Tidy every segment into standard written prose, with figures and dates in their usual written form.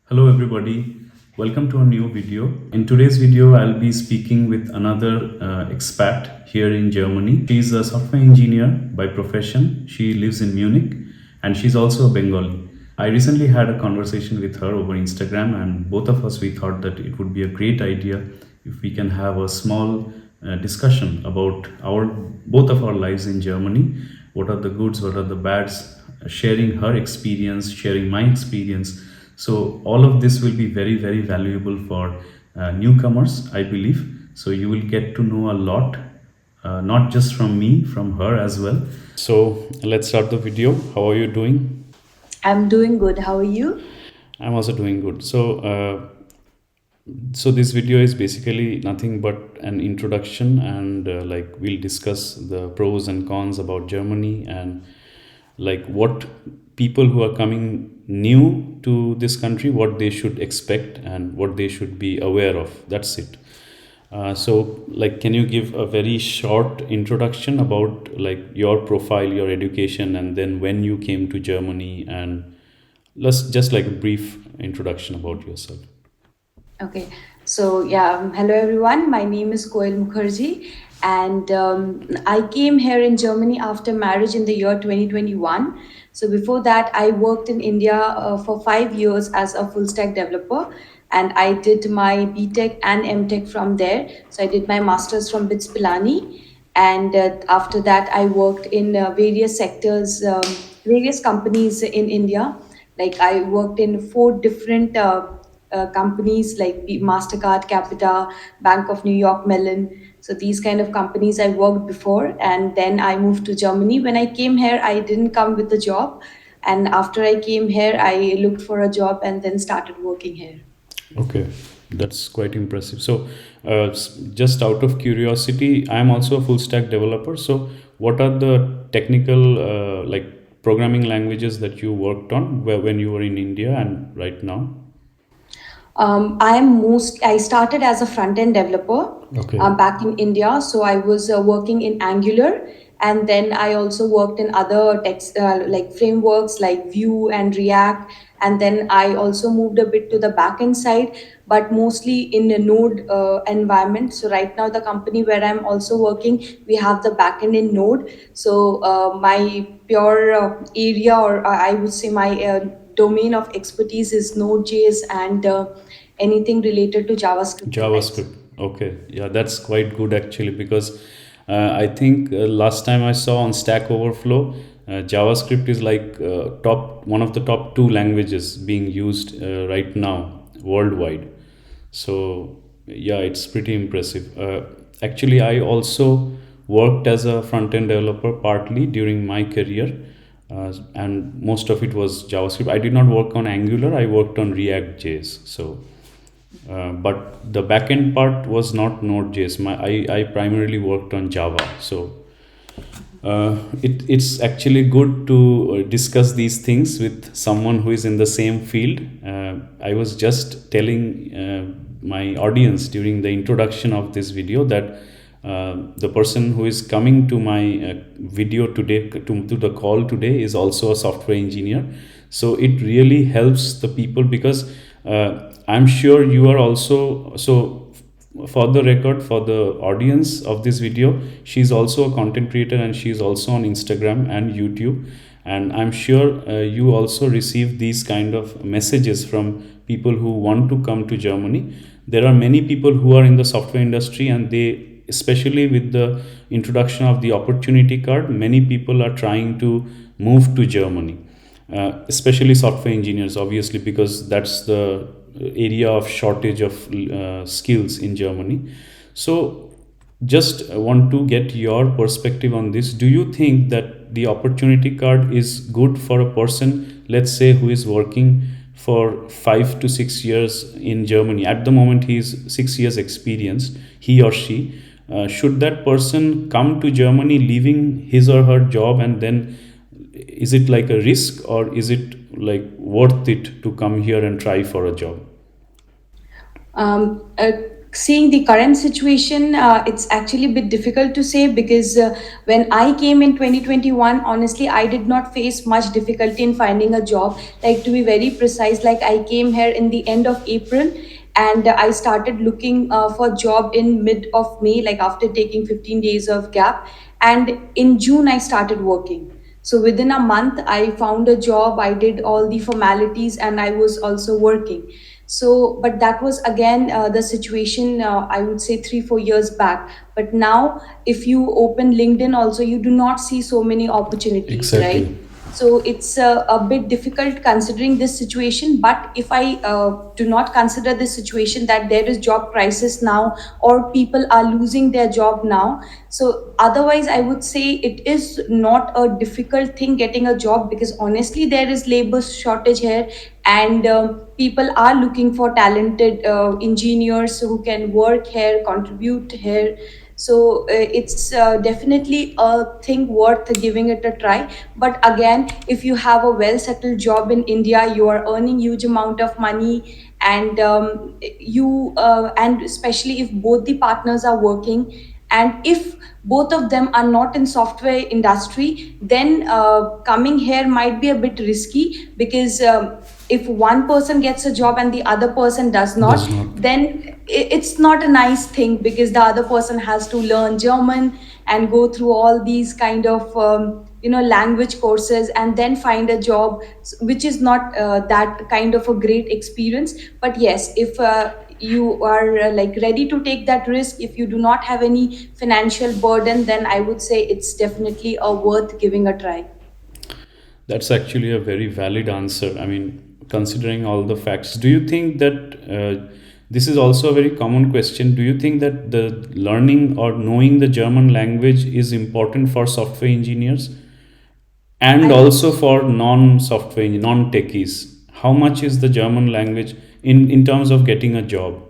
Hello everybody, welcome to a new video. In today's video, I'll be speaking with another expat here in Germany. She's a software engineer by profession. She lives in Munich and she's also a Bengali. I recently had a conversation with her over Instagram, and both of us we thought that it would be a great idea if we can have a small discussion about our both of our lives in Germany. What are the goods, what are the bads, sharing her experience, sharing my experience. So all of this will be very, very valuable for newcomers, I believe. So you will get to know a lot, not just from me, from her as well. So let's start the video. How are you doing? I'm doing good. How are you? I'm also doing good. So this video is basically nothing but an introduction, and like we'll discuss the pros and cons about Germany, and like what people who are coming new to this country, what they should expect and what they should be aware of. That's it. So like, can you give a very short introduction about like your profile, your education, and then when you came to Germany, and let's just like a brief introduction about yourself. Okay. Hello everyone. My name is Koel Mukherjee, and I came here in Germany after marriage in the year 2021. So before that, I worked in India for 5 years as a full stack developer, and I did my BTech and MTech from there. So I did my masters from BITS Pilani, and after that, I worked in various sectors, various companies in India. Like I worked in four different companies like Mastercard, Capita, Bank of New York Mellon. So these kind of companies I worked before, and then I moved to Germany. When I came here, I didn't come with a job, and after I came here, I looked for a job and then started working here. Okay, that's quite impressive. So, just out of curiosity, I'm also a full stack developer. So, what are the technical like programming languages that you worked on when you were in India and right now? I started as a front end developer Okay. back in India. So I was working in Angular, and then I also worked in other text like frameworks like Vue and React. And then I also moved a bit to the backend side, but mostly in a Node environment. So right now, the company where I'm also working, we have the backend in Node. So my pure area, or I would say my domain of expertise is Node.js and anything related to JavaScript and TypeScript. JavaScript. Okay, yeah, that's quite good actually, because I think last time I saw on Stack Overflow, JavaScript is like top one of the top two languages being used right now worldwide. So yeah, it's pretty impressive. Actually, I also worked as a front end developer partly during my career, and most of it was JavaScript. I did not work on Angular. I worked on React JS. So but the backend part was not Node.js. I primarily worked on Java. So it's actually good to discuss these things with someone who is in the same field. I was just telling my audience during the introduction of this video that the person who is coming to my video today, to the call today, is also a software engineer. So it really helps the people, because I'm sure you are also. So for the record, for the audience of this video, she's also a content creator and she's also on Instagram and YouTube, and I'm sure you also receive these kind of messages from people who want to come to Germany. There are many people who are in the software industry, and they, especially with the introduction of the opportunity card, many people are trying to move to Germany, especially software engineers, obviously, because that's the area of shortage of skills in Germany. So just want to get your perspective on this. Do you think that the opportunity card is good for a person, let's say, who is working for 5 to 6 years in Germany? At the moment, he is 6 years experienced, he or she. Should that person come to Germany leaving his or her job, and then is it like a risk, or is it like worth it to come here and try for a job? Um, uh, seeing the current situation, it's actually a bit difficult to say because when I came in 2021, honestly, I did not face much difficulty in finding a job. Like, to be very precise, like I came here in the end of April, and I started looking for job in mid of May, like after taking 15 days of gap. And in June, I started working. So within a month, I found a job, I did all the formalities, and I was also working. So, but that was again the situation, I would say 3 4 years back. But now, if you open LinkedIn also, you do not see so many opportunities, right? Exactly. So it's a bit difficult considering this situation. But if I do not consider this situation, that there is job crisis now, or people are losing their job now, so otherwise I would say it is not a difficult thing getting a job, because honestly there is labor shortage here. And people are looking for talented engineers who can work here, contribute here. So it's definitely a thing worth giving it a try. But again, if you have a well settled job in India, you are earning huge amount of money, and you and especially if both the partners are working, and if both of them are not in software industry, then coming here might be a bit risky, because if one person gets a job and the other person does Does not, not. then it's not a nice thing, because the other person has to learn German and go through all these kind of language courses, and then find a job, which is not that kind of a great experience. But yes, if you are like ready to take that risk, if you do not have any financial burden, then I would say it's definitely a worth giving a try. That's actually a very valid answer. I mean, considering all the facts, do you think that this is also a very common question? Do you think that the learning or knowing the German language is important for software engineers and I would also for non-software, non-techies? How much is the German language in terms of getting a job?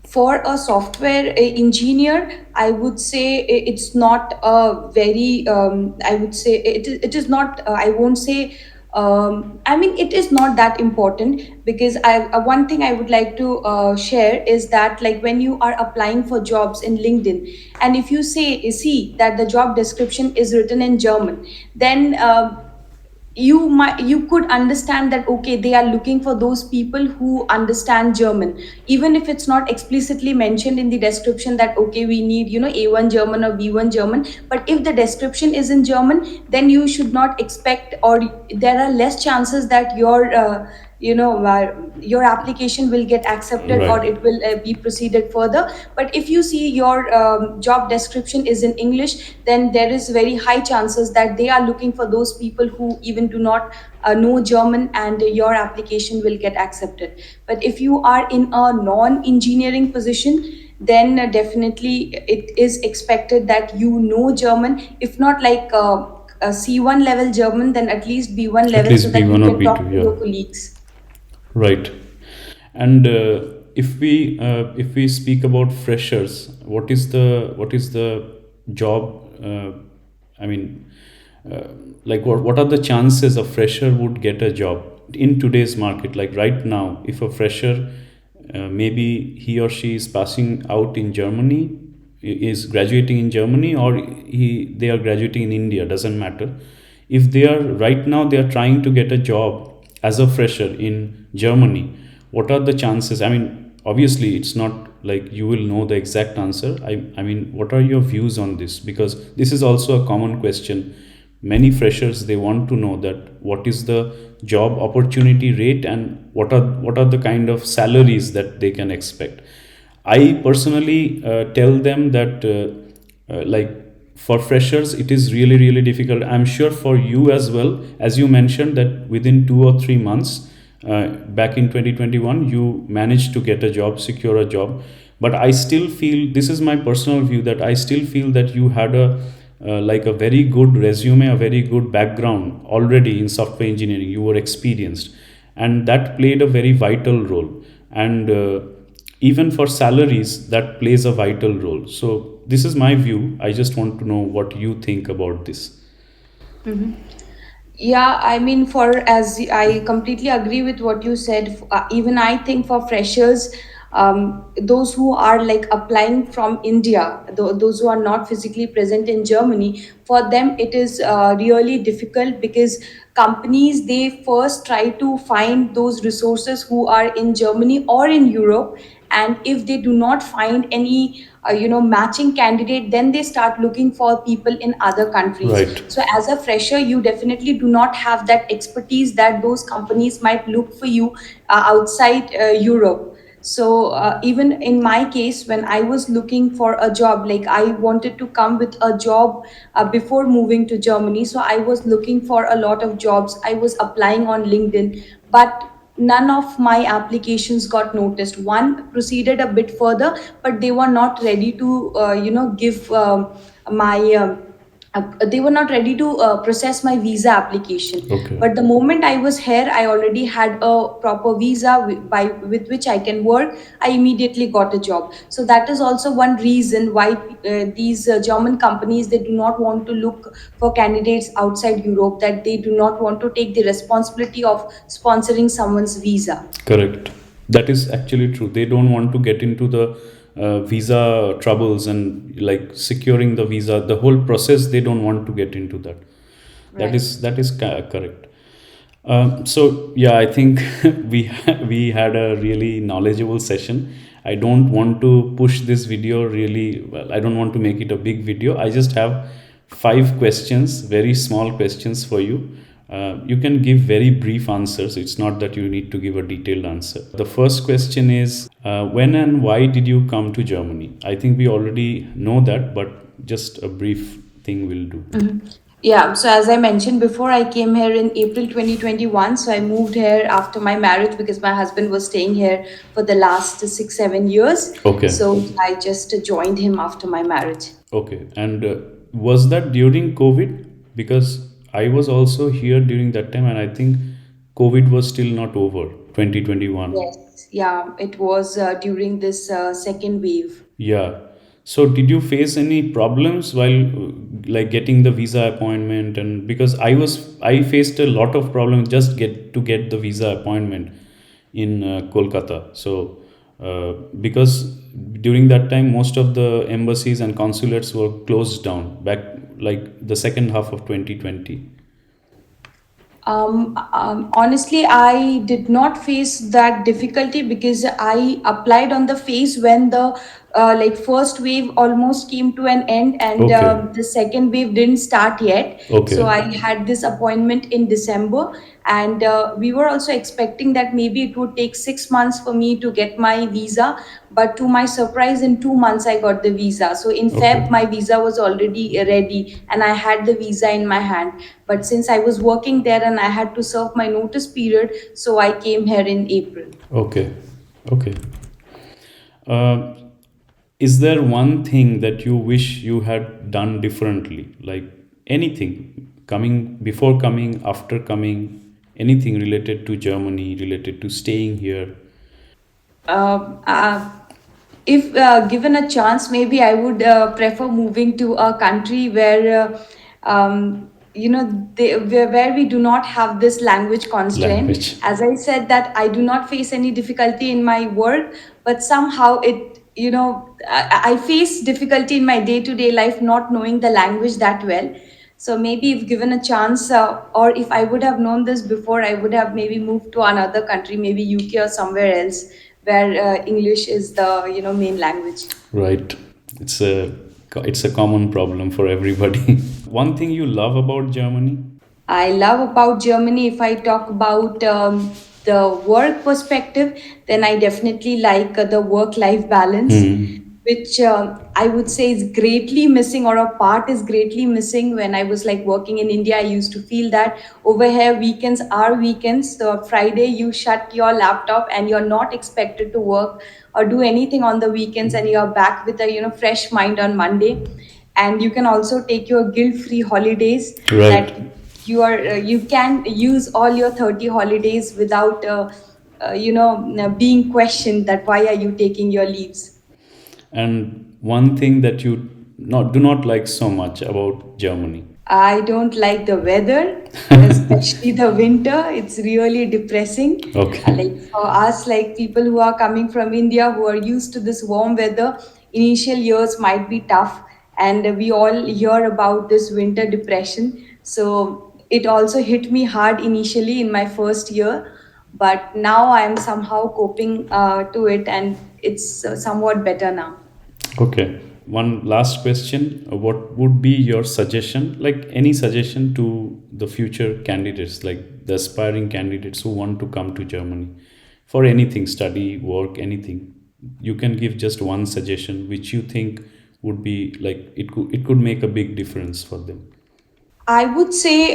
For a software engineer, I would say it's not a very I would say it is not I won't say I mean, it is not that important, because one thing I would like to share is that, like, when you are applying for jobs in LinkedIn, and if you see that the job description is written in German, then you could understand that okay, they are looking for those people who understand German, even if it's not explicitly mentioned in the description that okay, we need A1 German or B1 German. But if the description is in German, then you should not expect, or there are less chances that your application will get accepted, or Right. it will be proceeded further. But if you see your job description is in English, then there is very high chances that they are looking for those people who even do not know German, and your application will get accepted. But if you are in a non engineering position, then definitely it is expected that you know German, if not like a C1 level German, then at least B1 At level, so least that you B1 or can B2, talk to yeah. your colleagues. Right. And if we speak about freshers, what is the job? I mean, uh, like what are the chances a fresher would get a job in today's market? Like right now, if a fresher, maybe he or she is passing out in Germany, is graduating in Germany, or they are graduating in India, doesn't matter. If they are right now they are trying to get a job as a fresher in Germany, what are the chances? I mean, obviously it's not like you will know the exact answer. I mean, what are your views on this? Because this is also a common question. Many freshers, they want to know that what is the job opportunity rate, and what are the kind of salaries that they can expect. I personally tell them that like for freshers it is really really difficult. I'm sure for you as well, as you mentioned that within 2 or 3 months back in 2021 you managed to get a job, secure a job. But I still feel, this is my personal view, that I still feel that you had a like a very good resume, a very good background already in software engineering. You were experienced, and that played a very vital role. And even for salaries, that plays a vital role. So this is my view. I just want to know what you think about this. Mhm. Yeah, I mean, for as I completely agree with what you said. Even I think for freshers, those who are like applying from India, those who are not physically present in Germany, for them it is really difficult, because companies, they first try to find those resources who are in Germany or in Europe, and if they do not find any matching candidate, then they start looking for people in other countries. Right. So as a fresher, you definitely do not have that expertise that those companies might look for you outside Europe. So even in my case, when I was looking for a job, like I wanted to come with a job before moving to Germany, so I was looking for a lot of jobs, I was applying on LinkedIn, but none of my applications got noticed. One proceeded a bit further, but they were not ready to give my they were not ready to process my visa application. Okay. But the moment I was here, I already had a proper visa with which I can work. I immediately got a job. So that is also one reason why these German companies, they do not want to look for candidates outside Europe, that they do not want to take the responsibility of sponsoring someone's visa. Correct. That is actually true. They don't want to get into the visa troubles and like securing the visa, the whole process. They don't want to get into that. Right. That is correct. So yeah, I think we had a really knowledgeable session. I don't want to push this video really well. I don't want to make it a big video. I just have 5 questions, very small questions for you. You can give very brief answers. It's not that you need to give a detailed answer. The first question is, when and why did you come to Germany? I think we already know that, but just a brief thing will do. Mhm. Yeah, so as I mentioned before, I came here in April 2021. So I moved here after my marriage, because my husband was staying here for the last 6, 7 years. Okay. So I just joined him after my marriage. Okay. And was that during COVID? Because I was also here during that time, and I think COVID was still not over, 2021. Yes, yeah, it was during this second wave. Yeah. So did you face any problems while like getting the visa appointment? And because I faced a lot of problems just get the visa appointment in Kolkata. So because during that time most of the embassies and consulates were closed down back like the second half of 2020. Honestly, I did not face that difficulty, because I applied on the phase when the like first wave almost came to an end, and Okay. the second wave didn't start yet. So Okay. I had this appointment in December, and we were also expecting that maybe it would take 6 months for me to get my visa. But to my surprise, in 2 months I got the visa. So in Okay. Feb, my visa was already ready, and I had the visa in my hand. But since I was working there and I had to serve my notice period, so I came here in April. Okay. Okay. Uh, is there one thing that you wish you had done differently? Like anything coming before coming, after coming, anything related to Germany, related to staying here? Uh, uh, if given a chance, maybe I would prefer moving to a country where, where we do not have this language constraint. Language. As I said, that I do not face any difficulty in my work, but somehow I face difficulty in my day-to-day life, not knowing the language that well. So maybe if given a chance, or if I would have known this before, I would have maybe moved to another country, maybe UK or somewhere else, where English is the main language. Right. It's a it's a common problem for everybody. One thing you love about Germany? I love about Germany, if I talk about the work perspective, then I definitely like the work life balance, Hmm. which I would say is greatly missing, or a part is greatly missing. When I was like working in India, I used to feel that over here weekends are weekends. So Friday you shut your laptop and you're not expected to work or do anything on the weekends, and you're back with a fresh mind on Monday. And you can also take your guilt free holidays, that Right. you can use all your 30 holidays without being questioned that why are you taking your leaves. And one thing that you not do not like so much about Germany? I don't like the weather, because especially the winter. It's really depressing. Like Okay. for us, like people who are coming from India who are used to this warm weather, initial years might be tough, and we all hear about this winter depression. So it also hit me hard initially in my first year, but now I'm somehow coping to it, and it's somewhat better now. Okay. One last question. What would be your suggestion, like any suggestion to the future candidates, like the aspiring candidates who want to come to Germany for anything, study, work, anything? You can give just one suggestion which you think would be like it could make a big difference for them. I would say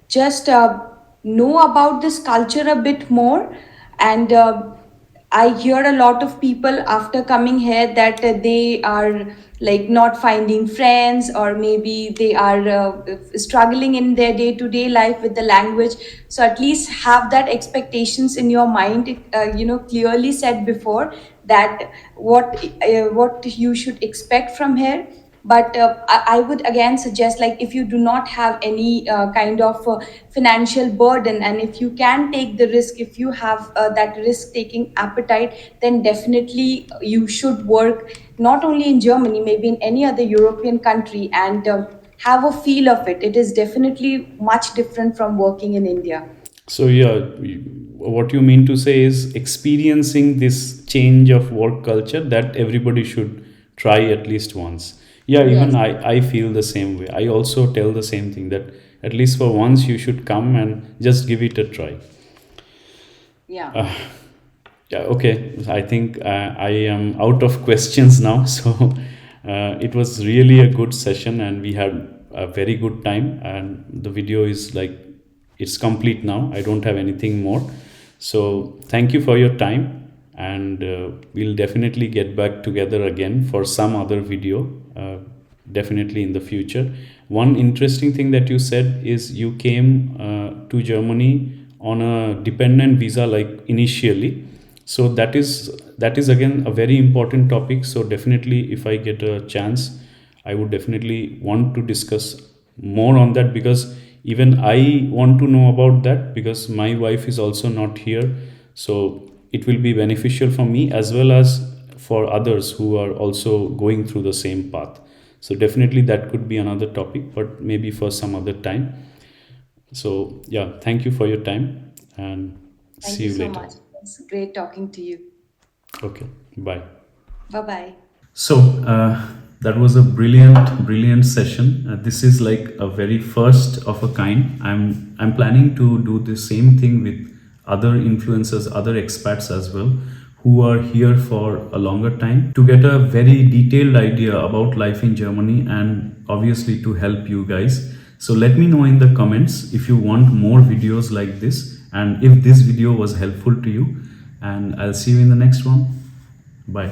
just know about this culture a bit more, and I hear a lot of people after coming here that they are like not finding friends, or maybe they are struggling in their day to day life with the language. So at least have that expectations in your mind, clearly said before, that what you should expect from here. But I would again suggest, like, if you do not have any kind of financial burden, and if you can take the risk, if you have that risk taking appetite, then definitely you should work not only in Germany, maybe in any other European country, and have a feel of it. It is definitely much different from working in India. So yeah, what you mean to say is experiencing this change of work culture that everybody should try at least once. Yeah, even Yes. I feel the same way. I also tell the same thing that at least for once you should come and just give it a try. Yeah. Yeah, okay. I think I am out of questions now. So it was really a good session, and we had a very good time. And the video is like it's complete now. I don't have anything more. So thank you for your time, and we'll definitely get back together again for some other video. Definitely in the future. One interesting thing that you said is you came to Germany on a dependent visa, like initially. So that is again a very important topic. So definitely, if I get a chance, I would definitely want to discuss more on that, because even I want to know about that, because my wife is also not here. So it will be beneficial for me as well as for others who are also going through the same path. So definitely that could be another topic, but maybe for some other time. So yeah, thank you for your time, and Thank see you you so later. much. It's great talking to you. Okay, bye. Bye bye. So that was a brilliant, brilliant session. This is like a very first of a kind. I'm planning to do the same thing with other influencers, other expats as well, who are here for a longer time, to get a very detailed idea about life in Germany, and obviously to help you guys. So let me know in the comments if you want more videos like this, and if this video was helpful to you. And I'll see you in the next one. Bye.